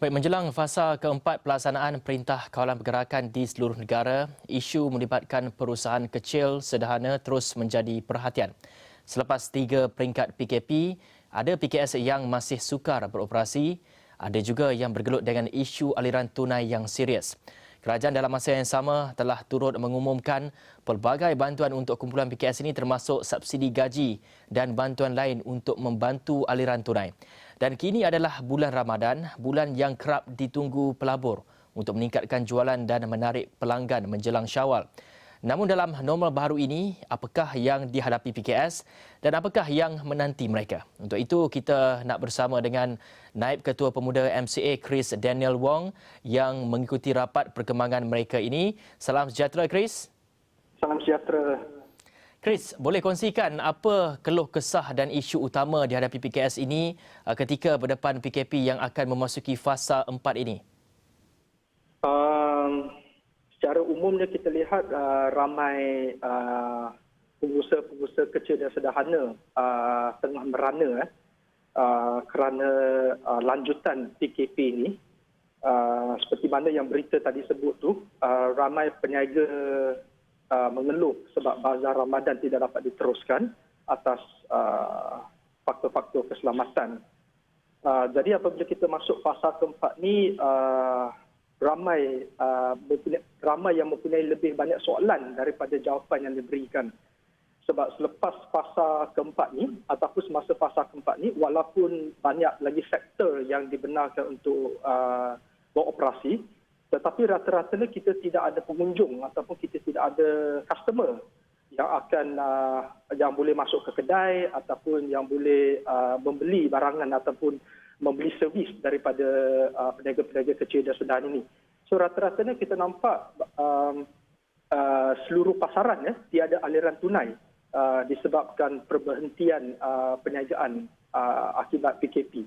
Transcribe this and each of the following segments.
Baik, menjelang fasa keempat pelaksanaan Perintah Kawalan Pergerakan di seluruh negara, isu melibatkan perusahaan kecil sederhana terus menjadi perhatian. Selepas 3 peringkat PKP, ada PKS yang masih sukar beroperasi, ada juga yang bergelut dengan isu aliran tunai yang serius. Kerajaan dalam masa yang sama telah turut mengumumkan pelbagai bantuan untuk kumpulan PKS ini termasuk subsidi gaji dan bantuan lain untuk membantu aliran tunai. Dan kini adalah bulan Ramadan, bulan yang kerap ditunggu pelabur untuk meningkatkan jualan dan menarik pelanggan menjelang Syawal. Namun dalam normal baru ini, apakah yang dihadapi PKS dan apakah yang menanti mereka? Untuk itu, kita nak bersama dengan Naib Ketua Pemuda MCA Chris Daniel Wong yang mengikuti rapat perkembangan mereka ini. Salam sejahtera, Chris. Salam sejahtera. Chris, boleh kongsikan apa keluh kesah dan isu utama dihadapi PKS ini ketika berdepan PKP yang akan memasuki fasa 4 ini? Secara umumnya kita lihat ramai pengusaha-pengusaha kecil dan sederhana tengah merana kerana lanjutan PKP ini. Seperti mana yang berita tadi sebut tu, ramai peniaga mengeluh sebab bazar Ramadan tidak dapat diteruskan atas faktor-faktor keselamatan. Jadi apabila kita masuk fasa keempat ni, ramai yang mempunyai lebih banyak soalan daripada jawapan yang diberikan. Sebab selepas fasa keempat ni ataupun semasa fasa keempat ni, walaupun banyak lagi sektor yang dibenarkan untuk beroperasi, tetapi rata-ratanya kita tidak ada pengunjung ataupun kita tidak ada customer yang boleh masuk ke kedai ataupun yang boleh membeli barangan ataupun membeli servis daripada peniaga-peniaga kecil dan sederhana ini. So rata-ratanya kita nampak seluruh pasaran tiada aliran tunai disebabkan perberhentian perniagaan akibat PKP.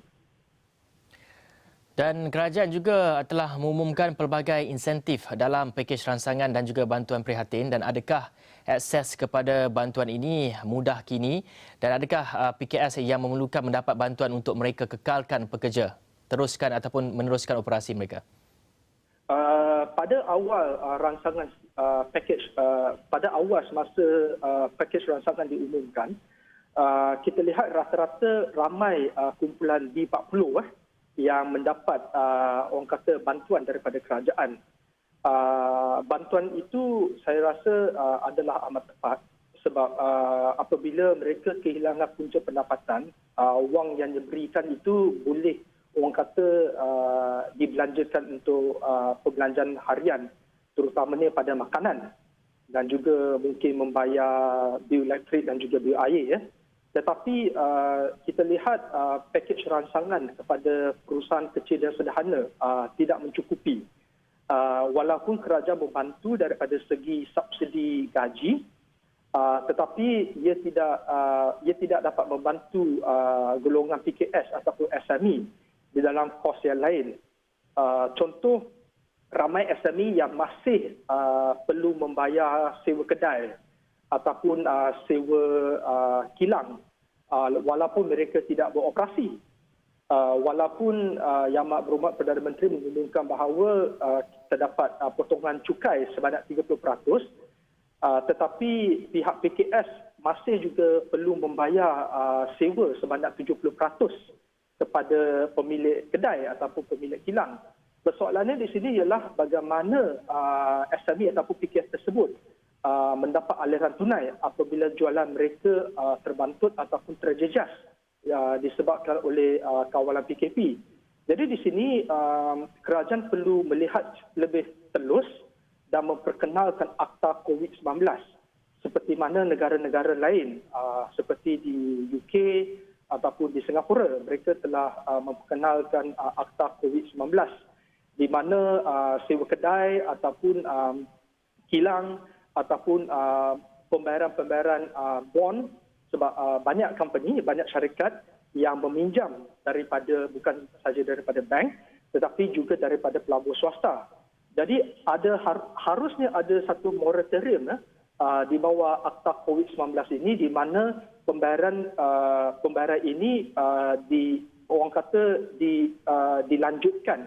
Dan kerajaan juga telah mengumumkan pelbagai insentif dalam pakej rangsangan dan juga bantuan prihatin. Dan adakah akses kepada bantuan ini mudah kini? Dan adakah PKS yang memerlukan mendapat bantuan untuk mereka kekalkan pekerja, teruskan ataupun meneruskan operasi mereka? Pada awal rangsangan pakej, pada awal semasa pakej rangsangan diumumkan, kita lihat rata-rata ramai kumpulan B40 yang mendapat orang kata bantuan daripada kerajaan. Bantuan itu saya rasa adalah amat tepat sebab apabila mereka kehilangan punca pendapatan, wang yang diberikan itu boleh orang kata dibelanjakan untuk perbelanjaan harian, terutamanya pada makanan dan juga mungkin membayar bil elektrik dan juga bil air. Tetapi kita lihat pakej rangsangan kepada perusahaan kecil dan sederhana tidak mencukupi. Walaupun kerajaan membantu daripada segi subsidi gaji, tetapi ia tidak dapat membantu golongan PKS ataupun SME di dalam kos yang lain. Contoh, ramai SME yang masih perlu membayar sewa kedai ataupun sewa kilang walaupun mereka tidak beroperasi. Walaupun Yang Amat Berhormat Perdana Menteri mengumumkan bahawa terdapat potongan cukai sebanyak 30%, tetapi pihak PKS masih juga perlu membayar sewa sebanyak 70% kepada pemilik kedai ataupun pemilik kilang. Persoalannya di sini ialah bagaimana SME ataupun PKS tersebut mendapat aliran tunai apabila jualan mereka terbantut ataupun terjejas disebabkan oleh kawalan PKP. Jadi di sini kerajaan perlu melihat lebih telus dan memperkenalkan Akta COVID-19 seperti mana negara-negara lain seperti di UK ataupun di Singapura, mereka telah memperkenalkan Akta COVID-19 di mana sewa kedai ataupun kilang ataupun pembayaran-pembayaran bond, sebab banyak company, banyak syarikat yang meminjam bukan saja daripada bank tetapi juga daripada pelabur swasta. Jadi harusnya ada satu moratorium di bawah Akta COVID-19 ini di mana pembayaran ini dilanjutkan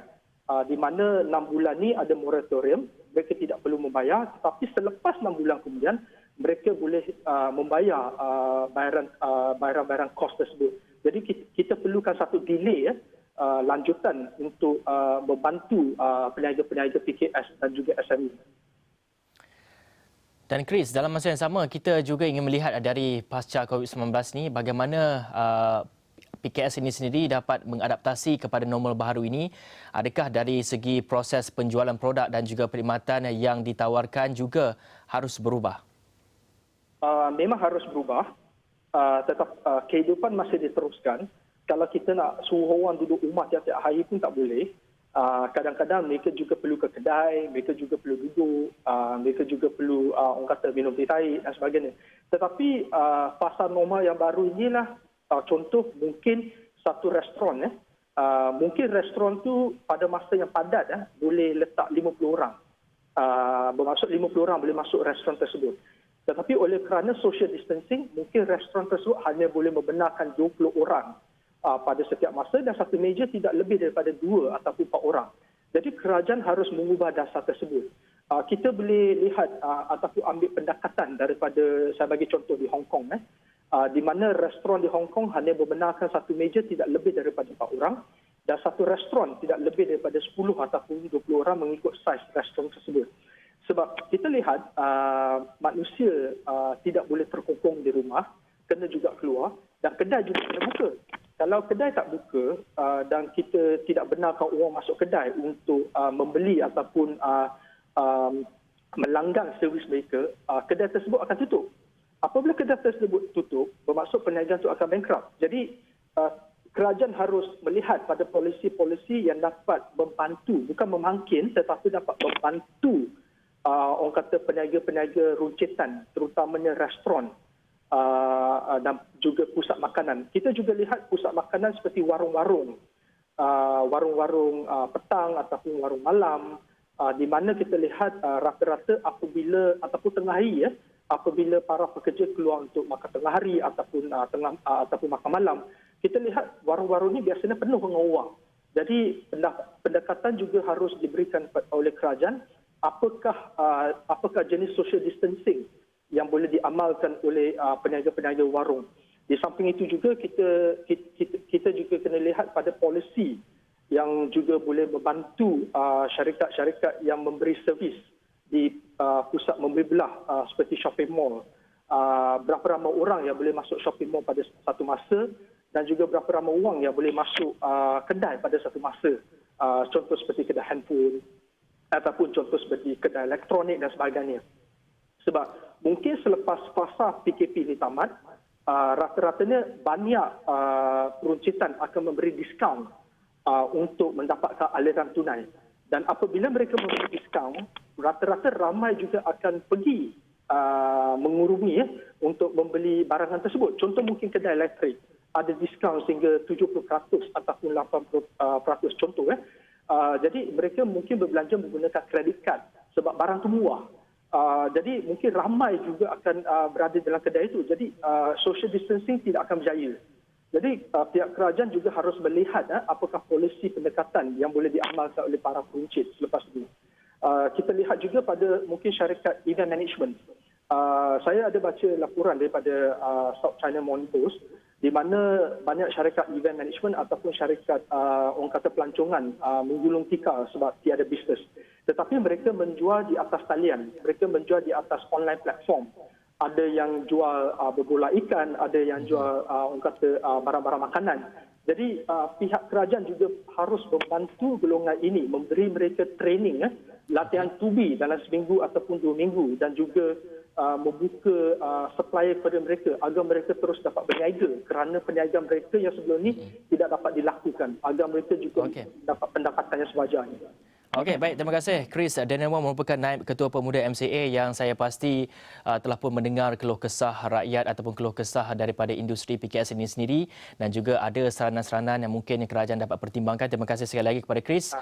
di mana 6 bulan ni ada moratorium, mereka tidak perlu membayar, tetapi selepas 6 bulan kemudian mereka boleh membayar bayaran-bayaran kos tersebut. Jadi kita perlukan satu delay lanjutan untuk membantu peniaga-peniaga PKS dan juga SME. Dan Chris, dalam masa yang sama kita juga ingin melihat dari pasca COVID-19 ni bagaimana PKS ini sendiri dapat mengadaptasi kepada normal baharu ini. Adakah dari segi proses penjualan produk dan juga perkhidmatan yang ditawarkan juga harus berubah? Memang harus berubah, tetap kehidupan masih diteruskan. Kalau kita nak suruh orang duduk rumah tiap-tiap hari pun tak boleh. Kadang-kadang mereka juga perlu ke kedai, mereka juga perlu duduk, mereka juga perlu orang kata minum teh tarik dan sebagainya. Tetapi fasa normal yang baru inilah, contoh mungkin satu restoran, mungkin restoran tu pada masa yang padat boleh letak 50 orang. Bermaksud 50 orang boleh masuk restoran tersebut. Tetapi oleh kerana social distancing, mungkin restoran tersebut hanya boleh membenarkan 20 orang pada setiap masa dan satu meja tidak lebih daripada 2 ataupun 4 orang. Jadi kerajaan harus mengubah dasar tersebut. Kita boleh lihat ataupun ambil pendekatan daripada, saya bagi contoh di Hong Kong, di mana restoran di Hong Kong hanya membenarkan satu meja tidak lebih daripada 4 orang dan satu restoran tidak lebih daripada 10 ataupun 20 orang mengikut saiz restoran tersebut. Sebab kita lihat manusia tidak boleh terkungkung di rumah, kena juga keluar dan kedai juga kena buka. Kalau kedai tak buka dan kita tidak benarkan orang masuk kedai untuk membeli ataupun melanggang servis mereka, kedai tersebut akan tutup. Apabila kedai tersebut tutup, bermaksud perniagaan itu akan bankrupt. Jadi kerajaan harus melihat pada polisi-polisi yang dapat membantu, bukan memangkin tetapi dapat membantu orang kata peniaga-peniaga runcitan, terutamanya restoran dan juga pusat makanan. Kita juga lihat pusat makanan seperti warung-warung, warung-warung petang ataupun warung malam, di mana kita lihat rata-rata apabila ataupun tengah hari apabila para pekerja keluar untuk makan tengah hari ataupun makan malam, kita lihat warung-warung ini biasanya penuh dengan orang. Jadi pendekatan juga harus diberikan oleh kerajaan. Apakah jenis social distancing yang boleh diamalkan oleh peniaga-peniaga warung. Di samping itu juga kita juga kena lihat pada polisi yang juga boleh membantu syarikat-syarikat yang memberi servis di pusat membeli belah seperti shopping mall. Berapa ramai orang yang boleh masuk shopping mall pada satu masa dan juga berapa ramai orang yang boleh masuk kedai pada satu masa. Contoh seperti kedai handphone ataupun contoh seperti kedai elektronik dan sebagainya. Sebab mungkin selepas fasa PKP ini tamat, rata-ratanya banyak peruncitan akan memberi diskaun untuk mendapatkan aliran tunai. Dan apabila mereka memberi diskaun, rata-rata ramai juga akan pergi mengurungi untuk membeli barangan tersebut. Contoh mungkin kedai elektrik ada diskaun sehingga 70% ataupun 80% contoh. Jadi mereka mungkin berbelanja menggunakan kredit kad sebab barang itu murah. Jadi mungkin ramai juga akan berada dalam kedai itu. Jadi social distancing tidak akan berjaya. Jadi pihak kerajaan juga harus melihat apakah polisi pendekatan yang boleh diamalkan oleh para peruncit selepas ini. Kita lihat juga pada mungkin syarikat event management. Saya ada baca laporan daripada South China Morning Post di mana banyak syarikat event management ataupun syarikat orang kata pelancongan menggulung tikar sebab tiada bisnes. Tetapi mereka menjual di atas talian, mereka menjual di atas online platform. Ada yang jual berbola ikan, ada yang jual orang kata barang-barang makanan. Jadi pihak kerajaan juga harus membantu golongan ini, memberi mereka training, latihan tubi dalam seminggu ataupun 2 minggu dan juga membuka supplier kepada mereka agar mereka terus dapat berniaga kerana perniagaan mereka yang sebelum ini tidak dapat dilakukan agar mereka juga dapat pendapatan yang sewajarnya. Okey, baik. Terima kasih. Chris Denelwan merupakan Naib Ketua Pemuda MCA yang saya pasti telah pun mendengar keluh kesah rakyat ataupun keluh kesah daripada industri PKS ini sendiri dan juga ada saranan-saranan yang mungkin kerajaan dapat pertimbangkan. Terima kasih sekali lagi kepada Chris